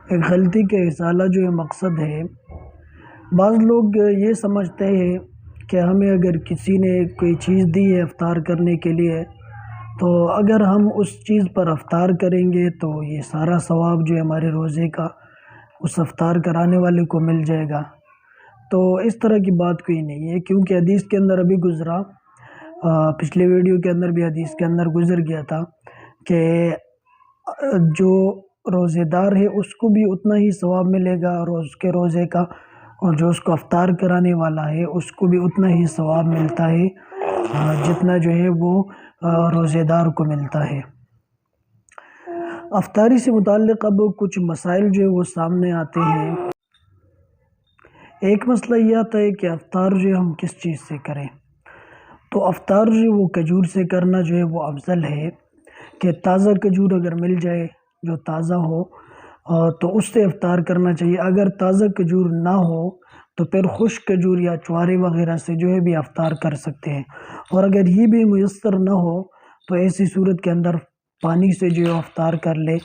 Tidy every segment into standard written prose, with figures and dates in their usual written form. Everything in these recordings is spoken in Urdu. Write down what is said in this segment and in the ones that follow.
ایک غلطی کا ازالہ جو ہے مقصد ہے۔ بعض لوگ یہ سمجھتے ہیں کہ ہمیں اگر کسی نے کوئی چیز دی ہے افطار کرنے کے لیے، تو اگر ہم اس چیز پر افطار کریں گے تو یہ سارا ثواب جو ہے ہمارے روزے کا اس افطار کرانے والے کو مل جائے گا۔ تو اس طرح کی بات کوئی نہیں ہے، کیونکہ حدیث کے اندر ابھی گزرا، پچھلے ویڈیو کے اندر بھی حدیث کے اندر گزر گیا تھا کہ جو روزے دار ہے اس کو بھی اتنا ہی ثواب ملے گا روز کے روزے کا، اور جو اس کو افطار کرانے والا ہے اس کو بھی اتنا ہی ثواب ملتا ہے جتنا جو ہے وہ روزے دار کو ملتا ہے۔ افطاری سے متعلق اب کچھ مسائل جو ہے وہ سامنے آتے ہیں۔ ایک مسئلہ یہ آتا ہے کہ افطار جو ہے ہم کس چیز سے کریں، تو افطار جو ہے وہ کھجور سے کرنا جو ہے وہ افضل ہے، کہ تازہ کھجور اگر مل جائے جو تازہ ہو تو اس سے افطار کرنا چاہیے۔ اگر تازہ کھجور نہ ہو تو پھر خشک کھجور یا چوارے وغیرہ سے جو ہے بھی افطار کر سکتے ہیں، اور اگر یہ بھی میسر نہ ہو تو ایسی صورت کے اندر پانی سے جو ہے افطار کر لے۔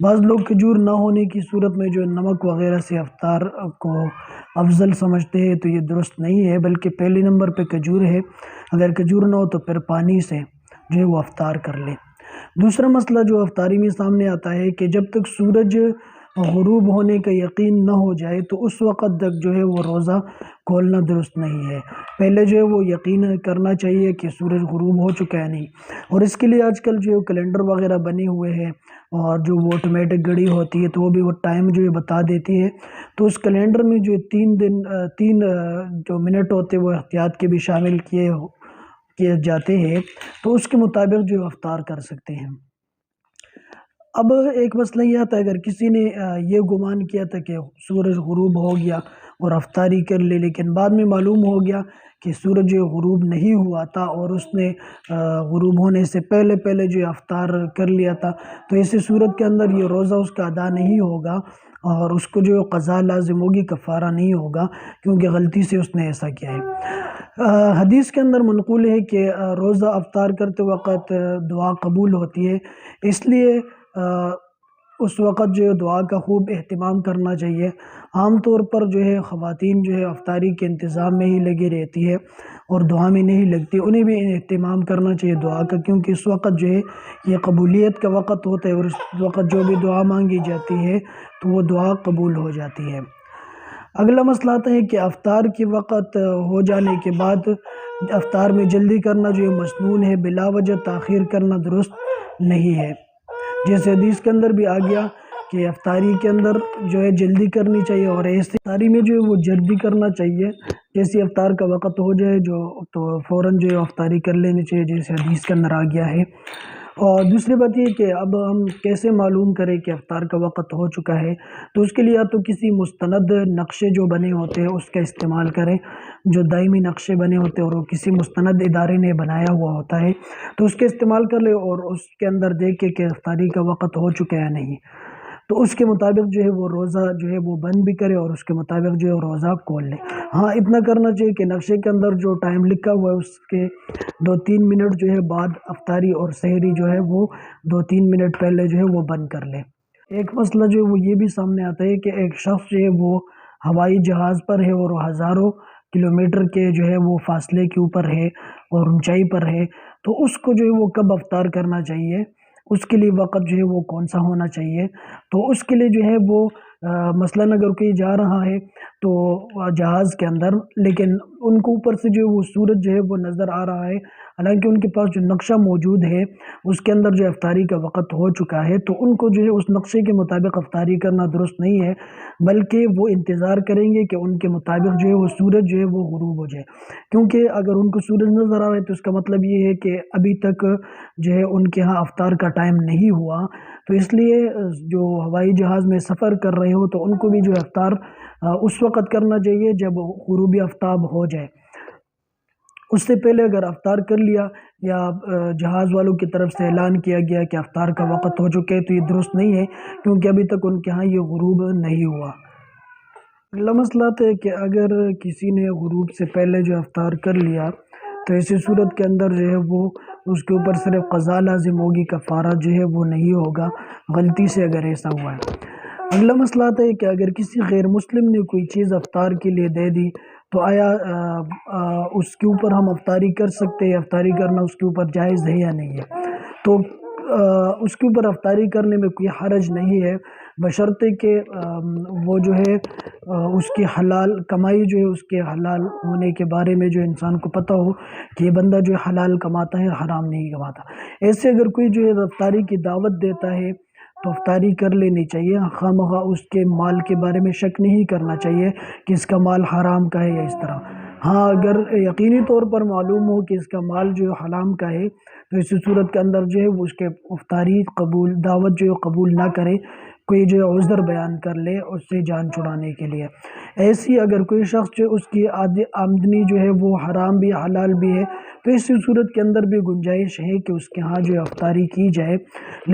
بعض لوگ کھجور نہ ہونے کی صورت میں جو نمک وغیرہ سے افطار کو افضل سمجھتے ہیں، تو یہ درست نہیں ہے، بلکہ پہلے نمبر پہ کھجور ہے، اگر کھجور نہ ہو تو پھر پانی سے جو ہے وہ افطار کر لے۔ دوسرا مسئلہ جو افطاری میں سامنے آتا ہے کہ جب تک سورج غروب ہونے کا یقین نہ ہو جائے تو اس وقت تک جو ہے وہ روزہ کھولنا درست نہیں ہے، پہلے جو ہے وہ یقین کرنا چاہیے کہ سورج غروب ہو چکا ہے نہیں، اور اس کے لیے آج کل جو کیلنڈر وغیرہ بنے ہوئے ہیں، اور جو وہ آٹومیٹک گھڑی ہوتی ہے تو وہ بھی وہ ٹائم جو ہے بتا دیتی ہے، تو اس کیلنڈر میں جو تین جو منٹ ہوتے ہیں وہ احتیاط کے بھی شامل کیے جاتے ہیں، تو اس کے مطابق جو افطار کر سکتے ہیں۔ اب ایک مسئلہ یہ آتا ہے، اگر کسی نے یہ گمان کیا تھا کہ سورج غروب ہو گیا اور افطاری کر لی، لیکن بعد میں معلوم ہو گیا کہ سورج غروب نہیں ہوا تھا اور اس نے غروب ہونے سے پہلے جو افطار کر لیا تھا، تو ایسی صورت کے اندر یہ روزہ اس کا ادا نہیں ہوگا، اور اس کو جو قضا لازم ہوگی، کفارہ نہیں ہوگا، کیونکہ غلطی سے اس نے ایسا کیا ہے۔ حدیث کے اندر منقول ہے کہ روزہ افطار کرتے وقت دعا قبول ہوتی ہے، اس لیے اس وقت جو ہے دعا کا خوب اہتمام کرنا چاہیے۔ عام طور پر جو ہے خواتین جو ہے افطاری کے انتظام میں ہی لگی رہتی ہے اور دعا میں نہیں لگتی، انہیں بھی اہتمام کرنا چاہیے دعا کا، کیونکہ اس وقت جو ہے یہ قبولیت کا وقت ہوتا ہے، اور اس وقت جو بھی دعا مانگی جاتی ہے تو وہ دعا قبول ہو جاتی ہے۔ اگلا مسئلہ آتا ہے کہ افطار کے وقت ہو جانے کے بعد افطار میں جلدی کرنا جو ہے مسنون ہے، بلا وجہ تاخیر کرنا درست نہیں ہے، جیسے حدیث کے اندر بھی آ گیا کہ افطاری کے اندر جو ہے جلدی کرنی چاہیے، اور ایسے افطاری میں جو ہے وہ جلدی کرنا چاہیے، جیسے افطار کا وقت ہو جائے تو فوراً جو ہے افطاری کر لینی چاہیے، جیسے حدیث کے اندر آ گیا ہے۔ اور دوسری بات یہ کہ اب ہم کیسے معلوم کریں کہ افطار کا وقت ہو چکا ہے، تو اس کے لیے یا تو کسی مستند نقشے جو بنے ہوتے ہیں اس کا استعمال کریں، جو دائمی نقشے بنے ہوتے ہیں اور وہ کسی مستند ادارے نے بنایا ہوا ہوتا ہے، تو اس کا استعمال کر لیں اور اس کے اندر دیکھیں کہ افطاری کا وقت ہو چکا ہے نہیں، تو اس کے مطابق جو ہے وہ روزہ جو ہے وہ بند بھی کرے اور اس کے مطابق جو ہے روزہ کھول لے۔ ہاں اتنا کرنا چاہیے کہ نقشے کے اندر جو ٹائم لکھا ہوا ہے اس کے 2-3 منٹ جو ہے بعد افطاری اور سحری جو ہے وہ 2-3 منٹ پہلے جو ہے وہ بند کر لے۔ ایک مسئلہ جو ہے وہ یہ بھی سامنے آتا ہے کہ ایک شخص جو ہے وہ ہوائی جہاز پر ہے اور وہ ہزاروں کلومیٹر کے جو ہے وہ فاصلے کے اوپر ہے اور اونچائی پر ہے، تو اس کو جو ہے وہ کب افطار کرنا چاہیے، اس کے لیے وقت جو ہے وہ کون سا ہونا چاہیے، تو اس کے لیے جو ہے وہ مثلاً اگر کوئی جا رہا ہے تو جہاز کے اندر، لیکن ان کو اوپر سے جو ہے وہ سورج جو ہے وہ نظر آ رہا ہے، حالانکہ ان کے پاس جو نقشہ موجود ہے اس کے اندر جو افطاری کا وقت ہو چکا ہے، تو ان کو جو ہے اس نقشے کے مطابق افطاری کرنا درست نہیں ہے، بلکہ وہ انتظار کریں گے کہ ان کے مطابق جو ہے وہ سورج جو ہے وہ غروب ہو جائے، کیونکہ اگر ان کو سورج نظر آ رہا ہے تو اس کا مطلب یہ ہے کہ ابھی تک جو ہے ان کے ہاں افطار کا ٹائم نہیں ہوا، تو اس لیے جو ہوائی جہاز میں سفر کر رہے ہو تو ان کو بھی جو افطار اس وقت کرنا چاہیے جب غروب آفتاب ہو جائے۔ اس سے پہلے اگر افطار کر لیا یا جہاز والوں کی طرف سے اعلان کیا گیا کہ افطار کا وقت ہو چکے تو یہ درست نہیں ہے، کیونکہ ابھی تک ان کے ہاں یہ غروب نہیں ہوا۔ اگلا مسئلہ ہے کہ اگر کسی نے غروب سے پہلے جو افطار کر لیا تو ایسی صورت کے اندر جو ہے وہ اس کے اوپر صرف قضا لازم ہوگی، کفارہ جو ہے وہ نہیں ہوگا، غلطی سے اگر ایسا ہوا ہے۔ اگلا مسئلہ آتا ہے کہ اگر کسی غیر مسلم نے کوئی چیز افطار کے لیے دے دی تو آیا اس کے اوپر ہم افطاری کر سکتے ہیں؟ افطاری کرنا اس کے اوپر جائز ہے یا نہیں ہے؟ تو اس کے اوپر افطاری کرنے میں کوئی حرج نہیں ہے، بشرطے کہ وہ جو ہے اس کی حلال کمائی جو ہے اس کے حلال ہونے کے بارے میں جو انسان کو پتہ ہو کہ یہ بندہ جو ہے حلال کماتا ہے، حرام نہیں کماتا۔ ایسے اگر کوئی جو ہے افطاری کی دعوت دیتا ہے تو افطاری کر لینی چاہیے، خواہ مخواہ اس کے مال کے بارے میں شک نہیں کرنا چاہیے کہ اس کا مال حرام کا ہے یا اس طرح۔ ہاں اگر یقینی طور پر معلوم ہو کہ اس کا مال جو ہے حرام کا ہے تو اس صورت کے اندر جو ہے وہ اس کے افطاری دعوت جو ہے قبول نہ کرے، کوئی جو ہے عذر بیان کر لے اس سے جان چھڑانے کے لیے۔ ایسی اگر کوئی شخص جو اس کی آمدنی جو ہے وہ حرام بھی حلال بھی ہے تو اس صورت کے اندر بھی گنجائش ہے کہ اس کے ہاں جو ہے افطاری کی جائے،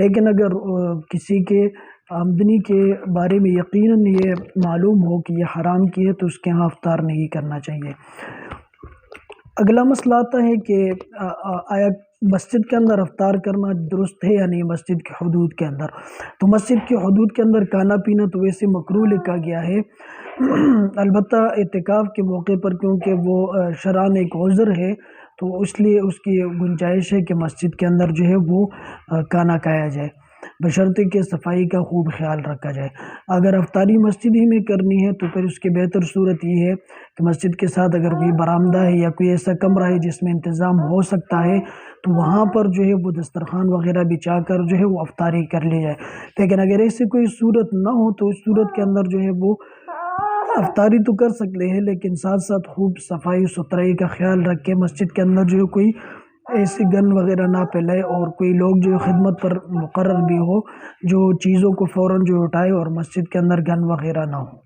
لیکن اگر کسی کے آمدنی کے بارے میں یقیناً یہ معلوم ہو کہ یہ حرام کی ہے تو اس کے ہاں افطار نہیں کرنا چاہیے۔ اگلا مسئلہ آتا ہے کہ آیا مسجد کے اندر افطار کرنا درست ہے یا نہیں مسجد کی حدود کے اندر؟ تو مسجد کی حدود کے اندر کھانا پینا تو ویسے مکروہ لکھا گیا ہے، البتہ اعتکاف کے موقع پر کیونکہ وہ شرعاً ایک عذر ہے تو اس لیے اس کی گنجائش ہے کہ مسجد کے اندر جو ہے وہ کھانا کھایا جائے، بشرطے کہ صفائی کا خوب خیال رکھا جائے۔ اگر افطاری مسجد ہی میں کرنی ہے تو پھر اس کی بہتر صورت یہ ہے کہ مسجد کے ساتھ اگر کوئی برآمدہ ہے یا کوئی ایسا کمرہ ہے جس میں انتظام ہو سکتا ہے تو وہاں پر جو ہے وہ دسترخوان وغیرہ بچھا کر جو ہے وہ افطاری کر لی جائے، لیکن اگر ایسی کوئی صورت نہ ہو تو اس صورت کے اندر جو ہے وہ افطاری تو کر سکتے ہیں لیکن ساتھ ساتھ خوب صفائی ستھرائی کا خیال رکھ کے مسجد کے اندر جو ہے کوئی ایسی گن وغیرہ نہ پھیلائے اور کوئی لوگ جو خدمت پر مقرر بھی ہو جو چیزوں کو فوراً جو اٹھائے اور مسجد کے اندر گن وغیرہ نہ ہو۔